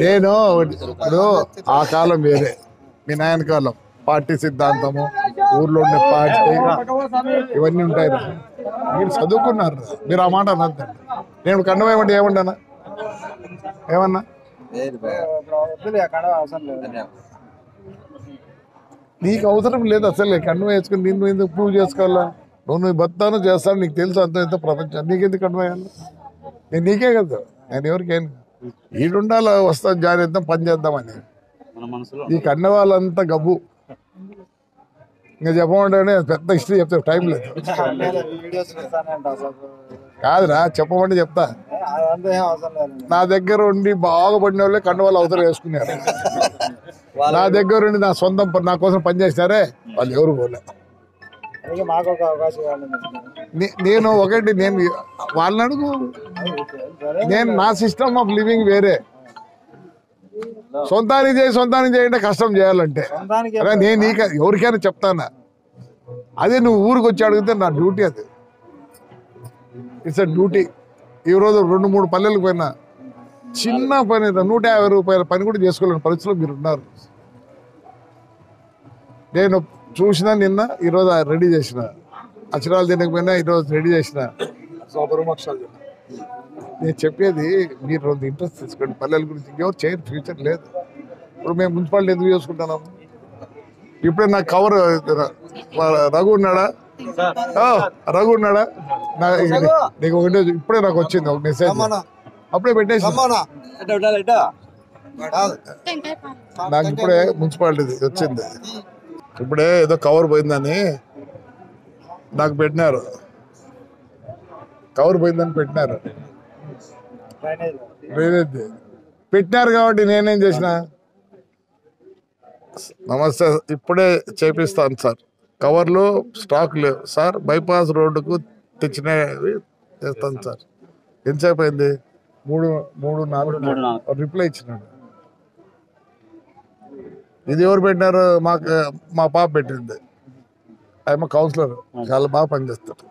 నేను ఇప్పుడు ఆ కాలం వేరే, మీ నాయన కాలం పార్టీ సిద్ధాంతము, ఊర్లో ఉండే పార్టీ ఇవన్నీ ఉంటాయి. మీరు చదువుకున్నారు, మీరు ఆ మాట అనద్దండి. నేను కండమేమంటే ఏమన్నానా, ఏమన్నా నీకు అవసరం లేదు అసలు. కండువ వేసుకుని నిన్ను ఎందుకు ప్రూవ్ చేసుకోవాలా? నువ్వు బతాను చేస్తాను, నీకు తెలుసు అంత ఎంత ప్రపంచం, నీకెందుకు కండువ వేయాలి? నేను నీకే కదా, నేను ఎవరికేం ఈడుండాలా, వస్తాం జాయిన్ చేద్దాం, పని చేద్దామని. ఈ కండవాళ్ళంతా గబ్బు. ఇంకా చెప్పమంటే పెద్ద హిస్టరీ చెప్తా, టైం లేదు. కాదురా, చెప్పమంటే చెప్తా. నా దగ్గర ఉండి బాగుపడిన వాళ్ళే కండవాళ్ళు అవసరం వేసుకున్నారు. నా దగ్గర ఉండి నా సొంతం నా కోసం పనిచేస్తారే వాళ్ళు ఎవరు పోలే. నేను ఒకటి, నేను వాళ్ళని అడుగు. నేను నా సిస్టమ్ ఆఫ్ లివింగ్ వేరే. సొంతానికి చేయండి, కష్టం చేయాలంటే అదే నేను నీకు ఎవరికైనా చెప్తానా. అదే నువ్వు ఊరికి వచ్చి అడిగితే నా డ్యూటీ అది. It's a duty. ఈరోజు 2-3 పల్లెలకు పోయినా చిన్న పని, 150 రూపాయల పని కూడా చేసుకోలేని పరిస్థితిలో మీరు ఉన్నారు. నేను చూసినా నిన్న, ఈరోజు రెడీ చేసిన అక్షరాలు తినకపోయినా ఈరోజు రెడీ చేసిన. నేను చెప్పేది మీరు ఇంట్రెస్ట్ తీసుకోండి పల్లెల గురించి. ఇంకెవరు చేయరు, ఫ్యూచర్ లేదు. ఇప్పుడు మేము మున్సిపాలిటీ ఎందుకు చేసుకుంటున్నాము? ఇప్పుడే నాకు కవర్ రఘు ఉన్నాడా, నీకు ఒకటే ఇప్పుడే నాకు వచ్చింది ఒక మెసేజ్, అప్పుడే పెట్టేసి. నాకు ఇప్పుడే మున్సిపాలిటీ వచ్చింది, ఇప్పుడే ఏదో కవర్ పోయిందని నాకు పెట్టినారు. కవర్ పోయిందని పెట్టినారు కాబట్టి నేనేం చేసిన, నమస్తే ఇప్పుడే చేపిస్తాను సార్, కవర్లు స్టాక్ లేవు సార్, బైపాస్ రోడ్డుకు తెచ్చినవి చేస్తాను సార్. ఎంతసేపు అయింది? 3-4 రిప్లై ఇచ్చినాడు. ఇది ఎవరు పెట్టినారు? మా పాప పెట్టింది. ఆయన కౌన్సిలర్, చాలా బాగా పనిచేస్తారు.